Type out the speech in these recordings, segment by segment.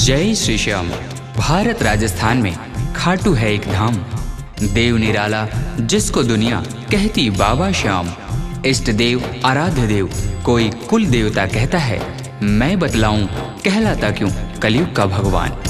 जय श्री श्याम। भारत राजस्थान में खाटू है एक धाम, देव निराला जिसको दुनिया कहती बाबा श्याम। इष्ट देव आराध्य देव कोई कुल देवता कहता है, मैं बतलाऊं कहलाता क्यों कलयुग का भगवान।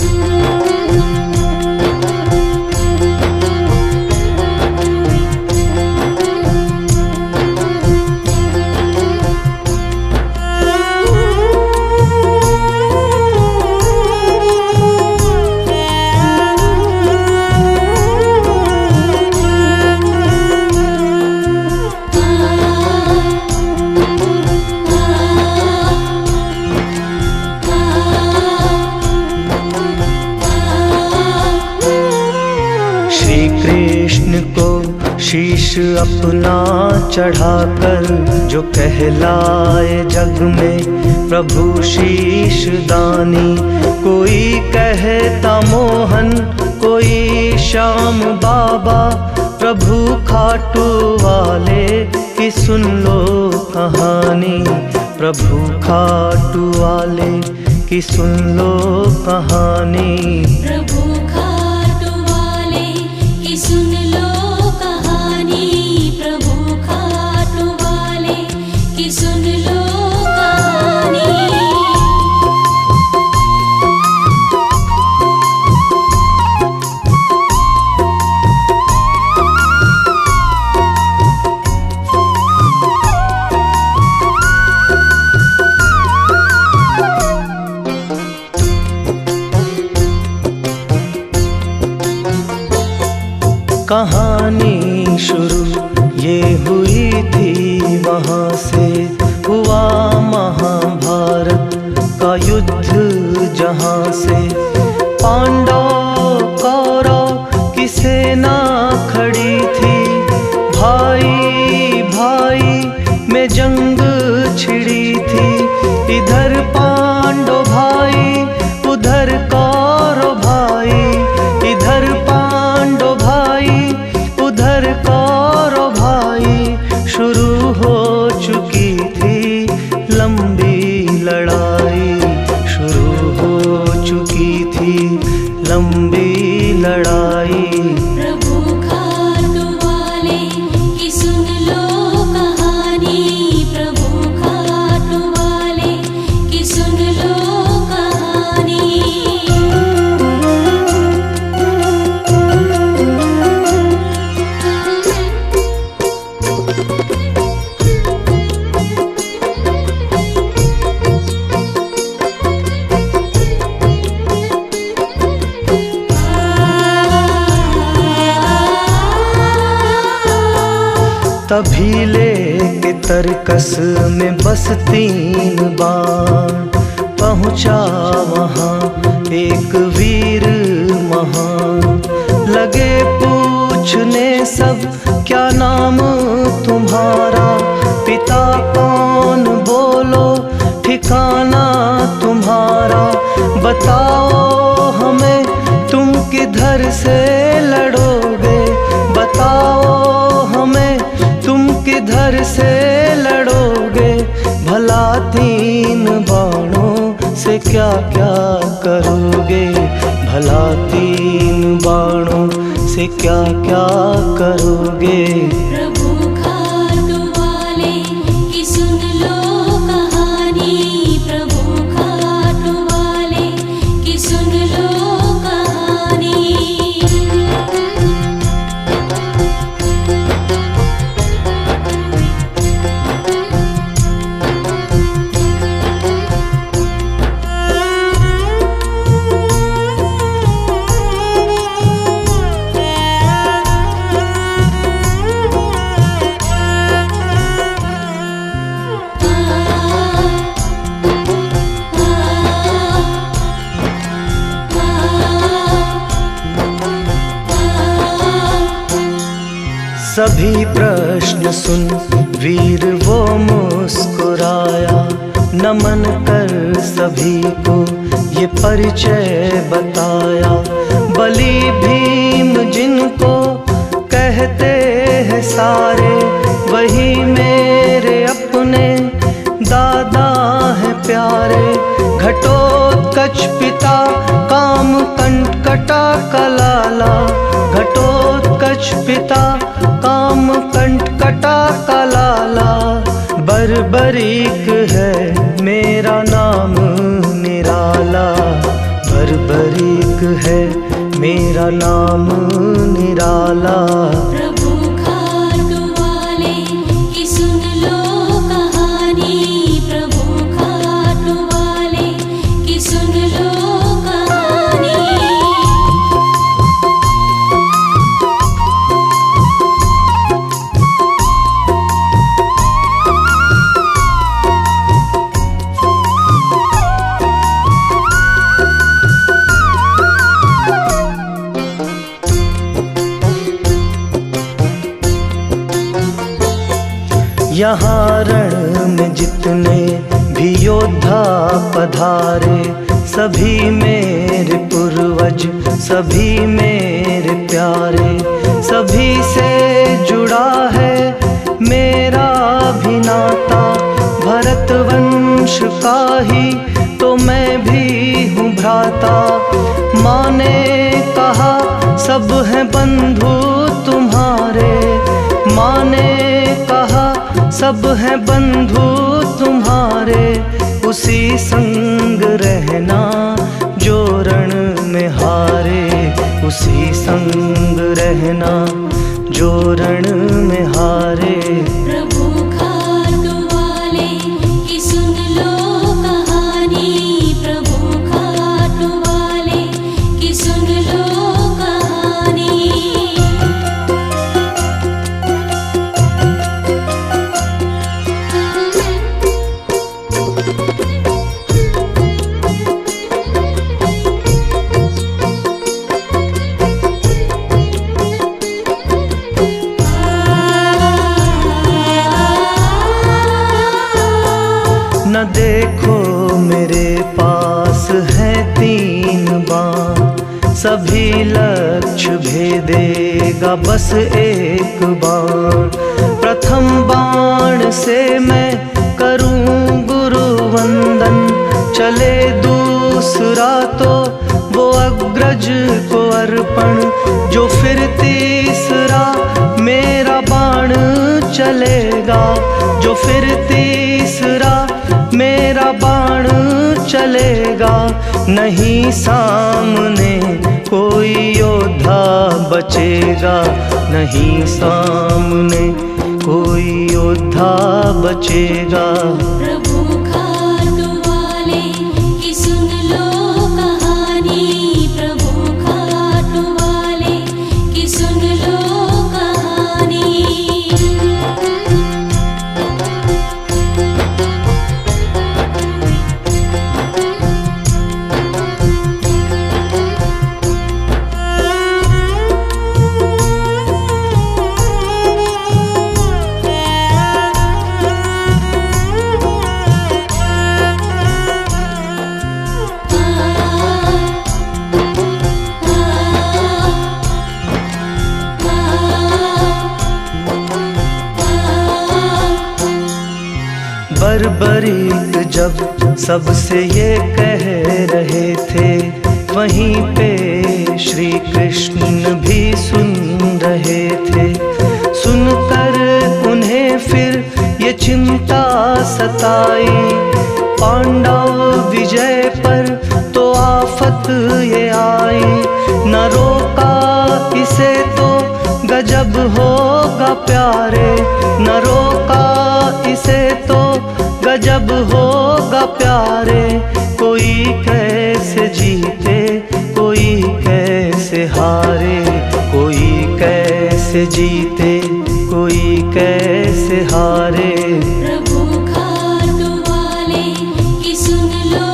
कृष्ण को शीश अपना चढ़ाकर जो कहलाए जग में प्रभु शीश दानी। कोई कहता मोहन कोई श्याम बाबा, प्रभु खाटू वाले की सुन लो कहानी। प्रभु खाटू वाले की सुन लो कहानी। प्रभु सुन लो कहानी। प्रभु खाटू वाले की सुन लो कहानी। कहानी शुरू ये हुई थी वहाँ से, हुआ महाभारत का युद्ध जहाँ से। पांडव कौरव की सेना खड़ी थी, भाई भाई में जंग छिड़ी थी। इधर पांडव भाई उधर कौरव भाई, इधर पांडव भाई उधर कौरव भाई। शुरू हो चुकी थी लंबी लड़ाई, शुरू हो चुकी थी लंबी लड़ाई। प्रभु खाटू वाले की सुन लो कहानी। प्रभु खाटू वाले की सुन लो कहानी। तभी लेके तरकस में बस 3 बाण पहुँचा वहाँ एक वीर महान। लगे पूछने सब क्या नाम तुम्हारा, पिता कौन बोलो ठिकाना तुम्हारा। बताओ हमें तुम किधर से लड़ोगे, बताओ हमें तुम किधर से लड़ोगे। भला 3 बाणों से क्या क्या करोगे, भला 3 बाणों से क्या क्या करोगे। प्रभु खाटू वाले की सुन लो कहानी। प्रभु खाटू वाले की सुन लो कहानी। सभी प्रश्न सुन वीर वो मुस्कुराया, नमन कर सभी को ये परिचय बताया। बलि भीम जिनको कहते हैं सारे, वही मेरे अपने दादा हैं प्यारे। घटोत्कच घटोत्कच पिता काम कंटकटा कलाला, घटोत्कच पिता काम कंटकटा कलाला। बर्बरीक है मेरा नाम निराला, बर्बरीक है मेरा नाम निराला। प्रभु खाटू वाले की सुन लो कहानी, प्रभु खाटू वाले की सुन लो कहानी। यहाँ रण में जितने भी योद्धा पधारे, सभी मेरे पूर्वज, सभी मेरे प्यारे। सभी से जुड़ा है मेरा भी नाता, भरत वंश का ही तो मैं भी हूँ भ्राता। माँ ने कहा सब हैं बंधु तुम्हारे, माँ ने कहा सब हैं बंधु तुम्हारे। उसी संग रहना जो रण में हारे, उसी संग रहना जो रण में हारे। प्रभु खाटू वाले की सुन लो कहानी, प्रभु खाटू वाले की सुन लो कहानी। न देखो मेरे पास है 3 बाण, सभी लक्ष्य भेदेगा बस एक बाण। प्रथम बाण से मैं करूं गुरु वंदन, चले दूसरा तो वो अग्रज को अर्पण। जो फिर तीसरा मेरा बाण चलेगा, जो फिर तीसरा मेरा बाण चलेगा। नहीं सामने कोई योद्धा बचेगा, नहीं सामने कोई योद्धा बचेगा। प्रभु खाटू वाले की सुन लो कहानी, प्रभु खाटू वाले की सुन लो कहानी। बर्बरीक जब सबसे ये कह रहे थे, वहीं पे श्री कृष्ण भी सुन रहे थे। सुनकर उन्हें फिर ये चिंता सताई, पांडव विजय पर तो आफत ये आई। न रोका इसे तो गजब होगा प्यारे, न रोका इसे तो गजब होगा प्यारे। कोई कैसे जीते कोई कैसे हारे, कोई कैसे जीते कोई कैसे हारे। प्रभु खाटू वाले की सुन लो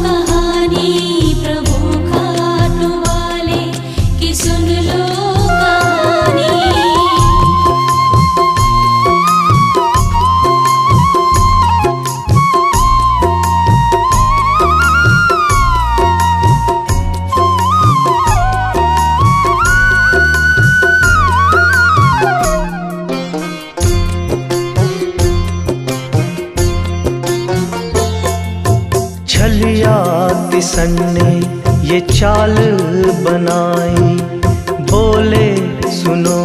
कहानी, प्रभु खाटू वाले की सुन लो कहानी। सन ने ये चाल बनाई। बोले सुनो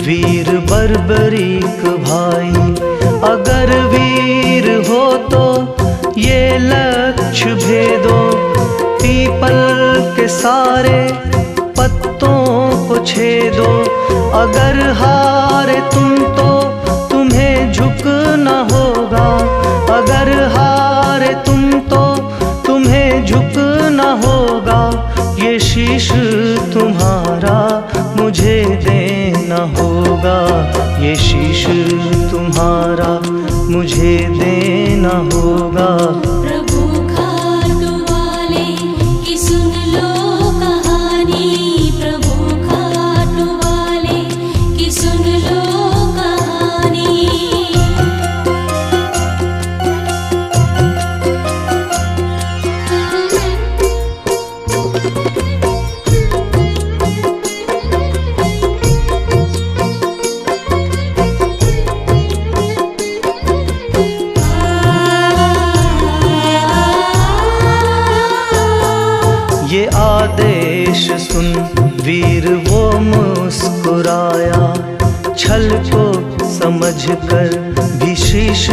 वीर बर्बरीक भाई, अगर वीर हो तो ये लक्ष्य भेदो। पीपल के सारे पत्तों को छेदो। अगर हारे तुम तो तुम्हें झुकना होगा। अगर हारे तुम तो तुम्हें झुकना होगा। ये शीश तुम्हारा मुझे देना होगा। ये शीश तुम्हारा मुझे देना होगा। प्रभु खाटू वाले की सुन लो कहानी। प्रभु खाटू वाले की सुन लो कहानी। ये आदेश सुन वीर वो मुस्कुराया। छल को समझकर भी शीश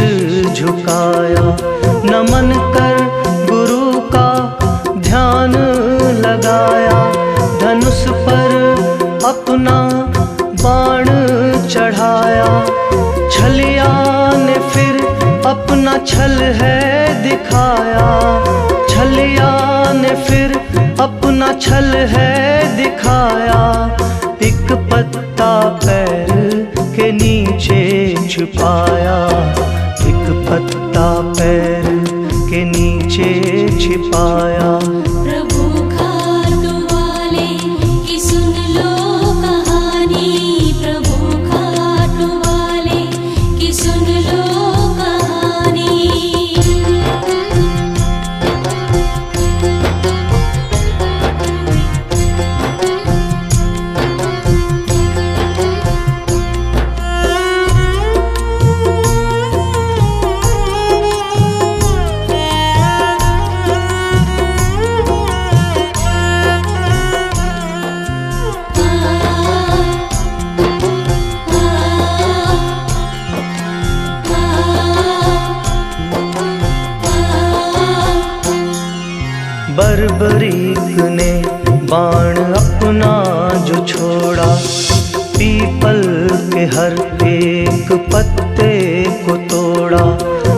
झुकाया। नमन कर गुरु का ध्यान लगाया। धनुष पर अपना बाण चढ़ाया। छलिया ने फिर अपना छल है दिखाया। छलिया ने फिर अपना छल है दिखाया। एक पत्ता पैर के नीचे छुपाया। एक पत्ता पैर के नीचे छिपाया। प्रभु खाटू वाले की सुन लो कहानी। प्रभु खाटू वाले की सुन लो कहानी। बर्बरीक ने बाण अपना जो छोड़ा। पीपल के हर एक पत्ते को तोड़ा।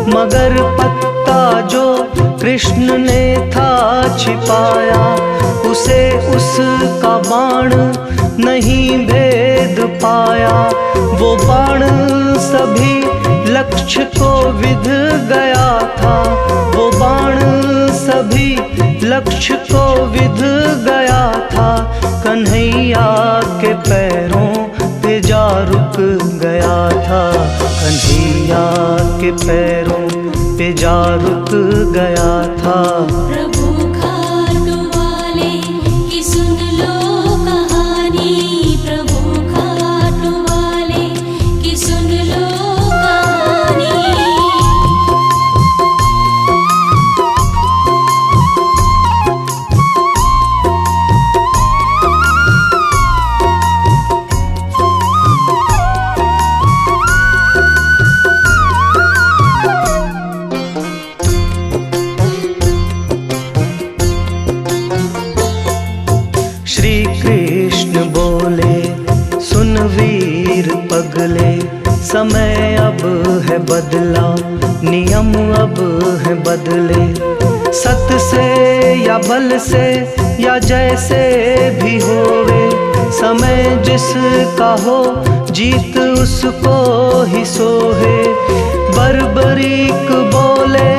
मगर पत्ता जो कृष्ण ने था छिपाया, उसे उसका बाण नहीं भेद पाया। वो बाण सभी लक्ष्य को विध गया था। वो बाण सभी लक्ष्य को विध गया था। कन्हैया के पैरों पे जा रुक गया था। कन्हैया के पैरों पे जा रुक गया था। प्रभु खाटू वाले की सुन लो कहानी। प्रभु खाटू वाले की सुन लो कहानी। श्री कृष्ण बोले सुन वीर पगले, समय अब है बदला, नियम अब है बदले। सत से या बल से या जैसे भी होवे, समय जिसका हो जीत उसको ही सोहे। बर्बरीक बोले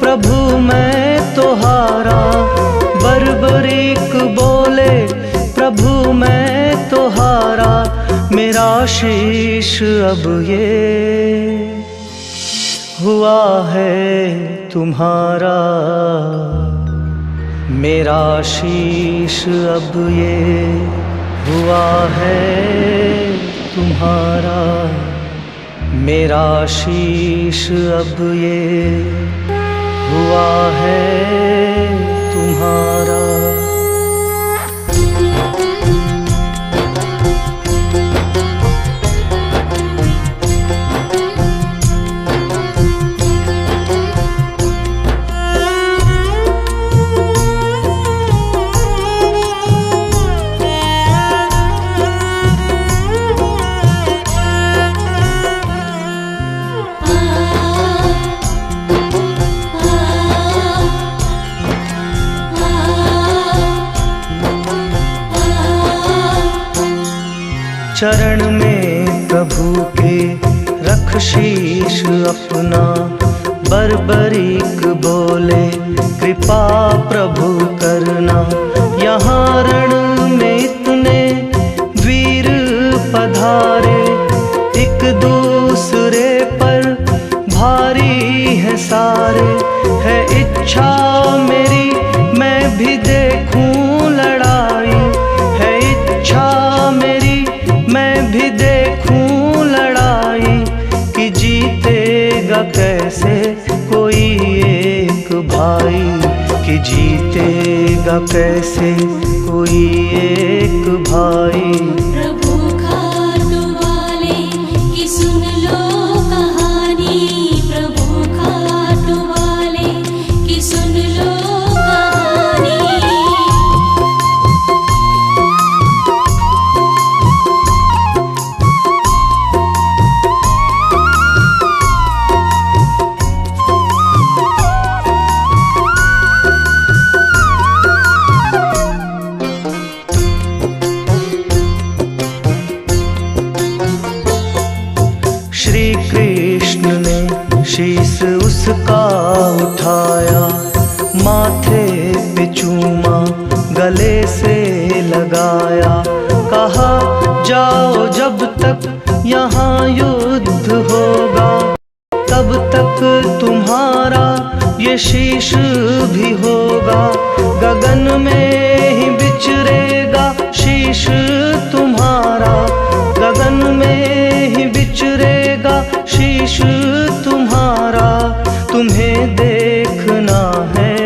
प्रभु मैं तो हारा। बर्बरीक बोले प्रभु मैं तो हारा। मेरा शीश अब ये हुआ है तुम्हारा। मेरा शीश अब ये हुआ है तुम्हारा। मेरा शीश अब ये हुआ है तुम्हारा। चरण में प्रभु के रख शीश अपना, बरबरीक बोले कृपा प्रभु करना। यहाँ रण में इतने वीर पधारे, एक दूसरे पर भारी है सारे। है इच्छा मेरी मैं भी देखूं लड़ाई, है इच्छा मेरी मैं भी देखूं लड़ाई। कि जीतेगा कैसे कोई एक भाई, कि जीतेगा कैसे कोई एक भाई। प्रभु खाटू वाले की सुन लो कहानी, प्रभु खाटू वाले की सुन लो कहानी। श्री कृष्ण ने शीस उसका उठाया, माथे पे चूमा गले से लगाया। कहा जाओ जब तक यहाँ युद्ध होगा, तब तक तुम्हारा ये शीश भी होगा। गगन में ही बिचरेगा शीश तुम्हारा, गगन में ही बिचरेगा शीश तुम्हारा। तुम्हें देखना है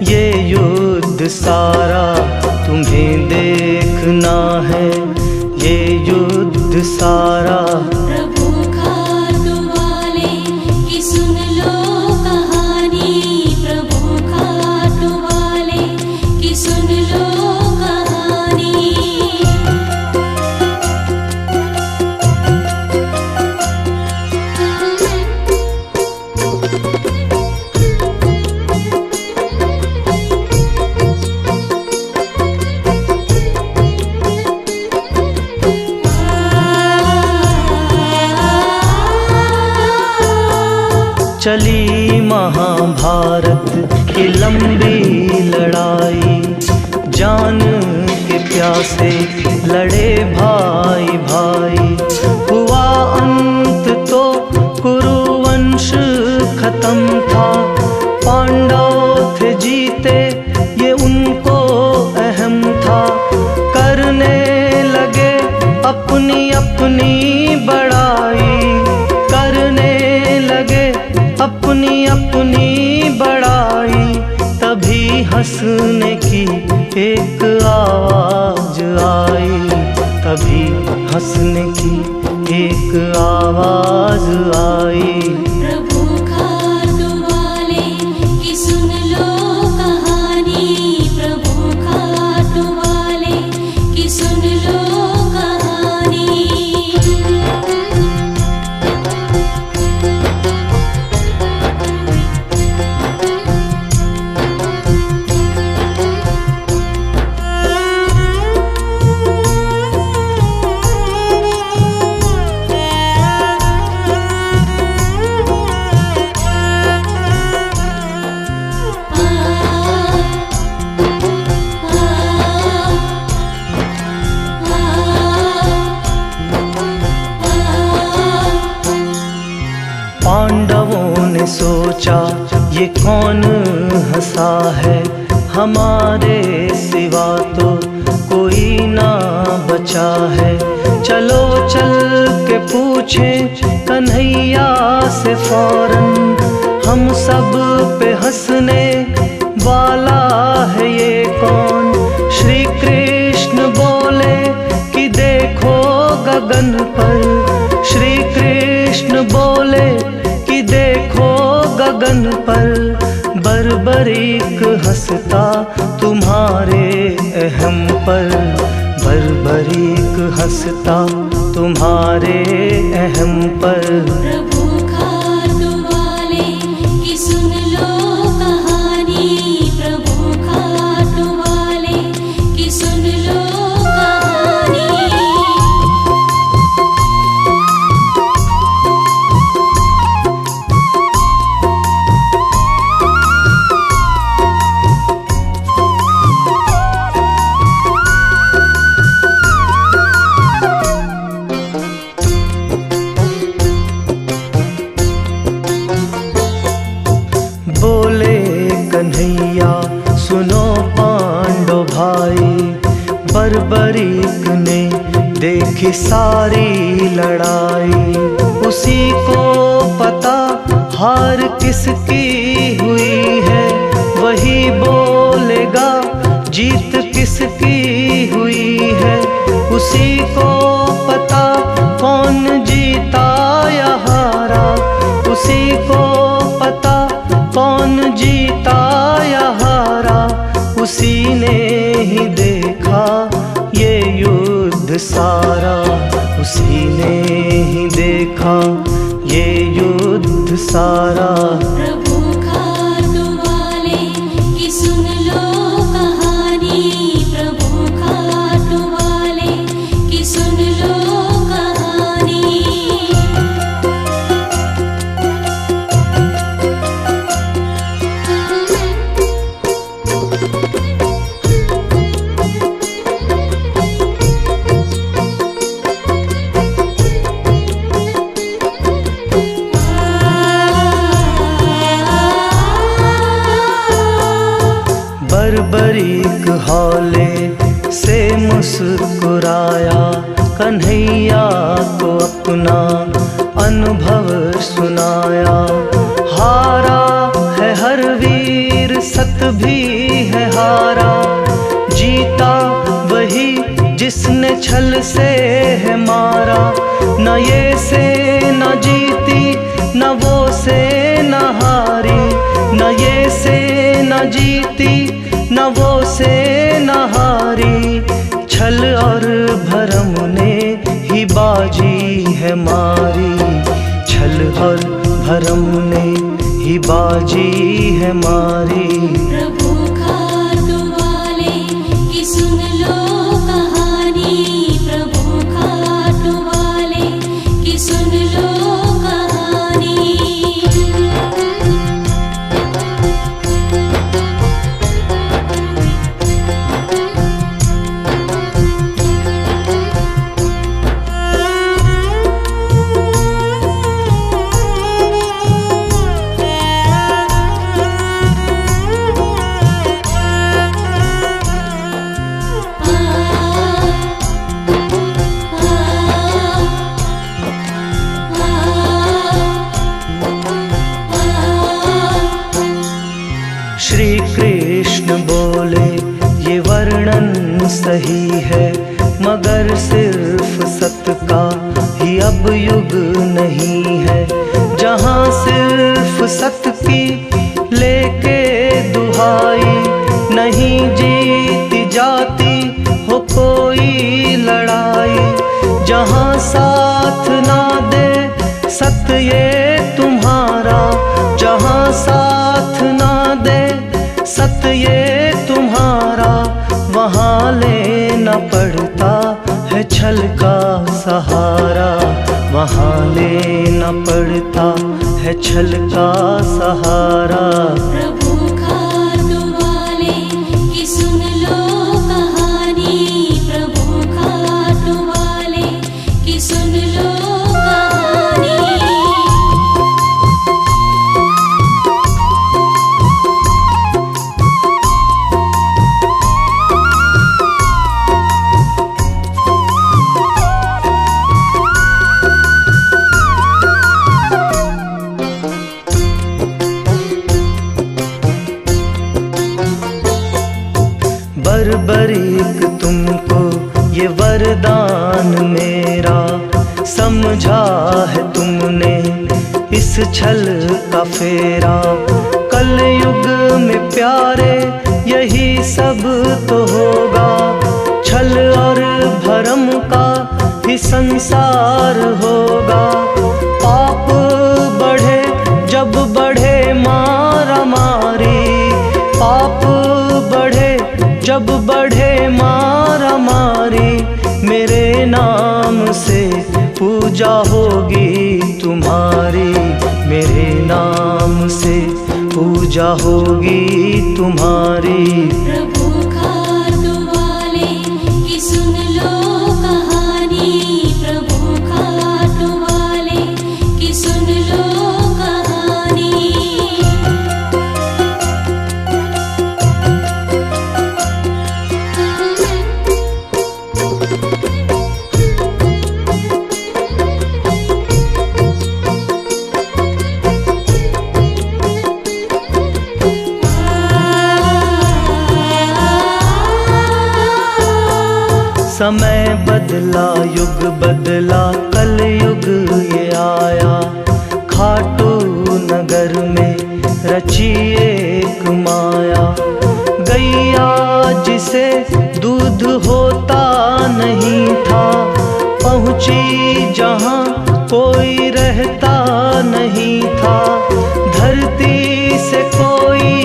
ये युद्ध सारा, तुम्हें देखना है ये युद्ध सारा। प्रभु खाटू वाले की सुन लो कहानी, प्रभु खाटू वाले की सुन लो कहानी। चली महाभारत की लंबी लड़ाई, जान के प्यासे लड़े भाई भाई। हुआ अंत तो कुरुवंश खत्म था, पांडव थे जीते ये उनको अहम था। करने लगे अपनी अपनी बड़ाई, करने लगे अपनी अपनी बड़ाई। तभी हंसने की एक आवाज आई, तभी हंसने की एक आवाज आई। प्रभु खाटू वाले की सुन लो कहानी, प्रभु खाटू वाले की सुन लो कहानी। पांडवों ने सोचा ये कौन हंसा है, हमारे सिवा तो कोई ना बचा है। चलो चल के पूछे कन्हैया से फौरन, हम सब पे हंसने वाला है ये कौन? श्री कृष्ण बोले कि देखो गगन पर। श्री कृष्ण बोले कि देखो गगन पर। बर्बरीक हंसता तुम्हारे अहम पर। बर्बरीक हंसता तुम्हारे अहम पर। प्रभु खाटू वाले की सुन लो कहानी। प्रभु खाटू वाले की सुन लो कहानी। बोले कन्हैया सुनो पांडव भाई। बर्बरीक ने देखी सारी लड़ाई। उसी को पता हार किसकी हुई है। वही बोलेगा जीत किसकी हुई है। उसी को पता कौन जीता या हारा। उसी को पता कौन जीता या हारा। उसी ने ही देखा ये युद्ध सारा। उसी ने ही देखा ये युद्ध सारा। प्रभु खाटू वाले की सुन लो कहानी। प्रभु खाटू वाले की सुन लो कहानी। बर्बरीक हौले से मुस्कुराया। कन्हैया को अपना अनुभव सुनाया। हारा है हर वीर सत भी है हारा। जीता वही जिसने छल से है मारा। न ये से न जीती न वो से न हारी। न ये से न जीती न वो से न हारी। छल और भरम ने ही बाजी है मारी। छल और भरम ने ही बाजी है मारी। प्रभु खाटू वाले की सुन लो कहानी। प्रभु खाटू वाले की सुन लो कहानी। श्री कृष्ण बोले ये वर्णन सही है। मगर सिर्फ सत का ही अब युग नहीं है। जहाँ सिर्फ सत की लेके दुहाई। नहीं जीती जाती हो कोई लड़ाई। जहाँ साथ ना दे सत ये तुम्हारा। जहाँ साथ ना दे सत ये तुम्हारा। वहाँ लेना पड़ता है छल का सहारा। वहाँ लेना पड़ता है छल का सहारा। प्रभु खाटू वाले की सुन लो कहानी। प्रभु खाटू वाले की सुन लो कहानी। बर्बरीक तुमको ये वरदान मेरा, समझा है तुमने इस छल का फेरा। कलयुग में प्यारे यही सब तो होगा, छल और भरम का ही संसार होगा। पाप बढ़े जब बढ़े मारा मारी, पाप बढ़े जब बढ़े मारा मारी, मेरे नाम से पूजा होगी तुम्हारी, मेरे नाम से पूजा होगी तुम्हारी। प्रभु खाटू वाले की सुन लो कहानी, प्रभु खाटू वाले की सुन लो कहानी। समय बदला युग बदला, कलयुग ये आया। खाटू नगर में रची एक माया, गैया जिसे दूध होता नहीं था, पहुँची जहाँ कोई रहता नहीं था। धरती से कोई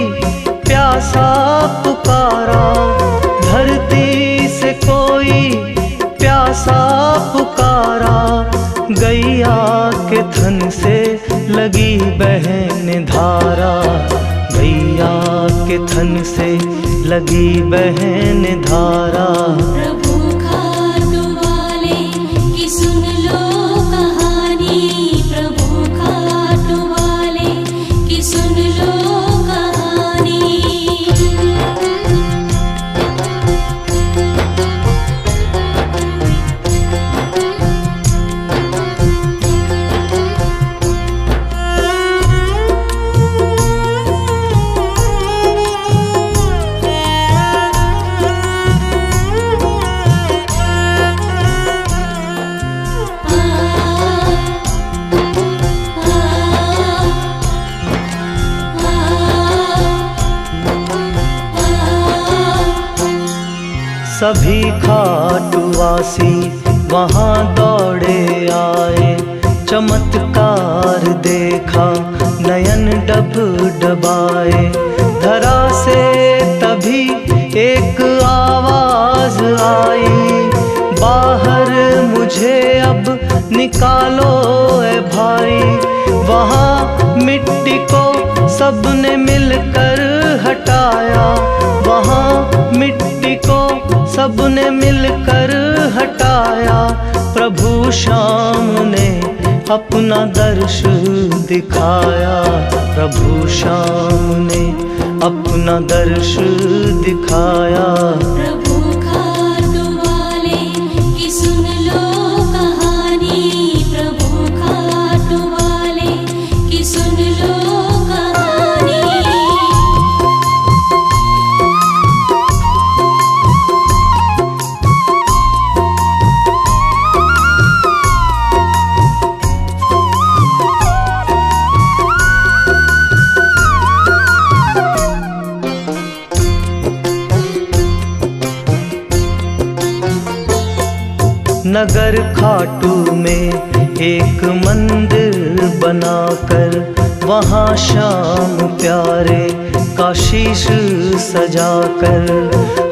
प्यासा पुकारा, धरती से कोई प्यासा पुकारा, गैया के थन से लगी बहन धारा, गैया के थन से लगी बहन धारा। प्रभु खाटू वाले की सुन लो कहानी, प्रभु खाटू वाले की सुन लो कहानी। सभी खाटूवासी वहाँ दौड़े आए, चमत्कार देखा नयन डब डबाए। धरा से तभी एक आवाज आई, बाहर मुझे अब निकालो ए भाई। वहाँ मिट्टी को सबने मिलकर हटाया, वहाँ मिट्टी को सबने मिलकर हटाया। प्रभु श्याम ने अपना दर्श दिखाया, प्रभु श्याम ने अपना दर्श दिखाया। प्रभु खाटू वाले की सुन लो कहानी, प्रभु खाटू वाले की सुन लो कहानी। नगर खाटू में एक मंदिर बनाकर, वहाँ श्याम प्यारे का शीश सजाकर,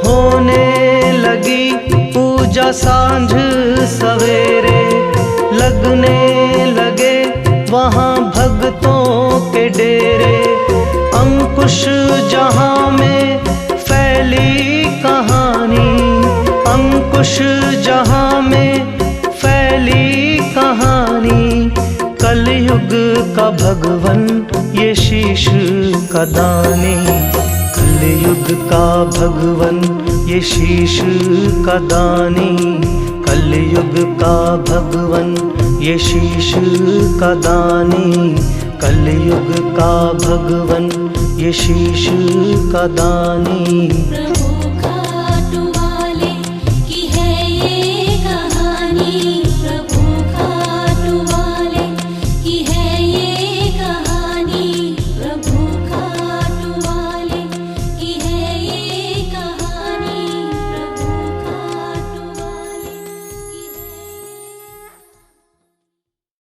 होने लगी पूजा सांझ सवेरे। लगने लगे वहाँ भक्तों के डेरे, अंकुश जहाँ में फैली कहानी, अंकुश जहाँ में फैली कहानी। कलयुग का भगवन ये शीश का दानी, कलयुग का भगवन ये शीश का दानी, कलयुग का भगवन ये शीश का दानी, कलयुग का भगवन ये शीश का दानी। प्रभु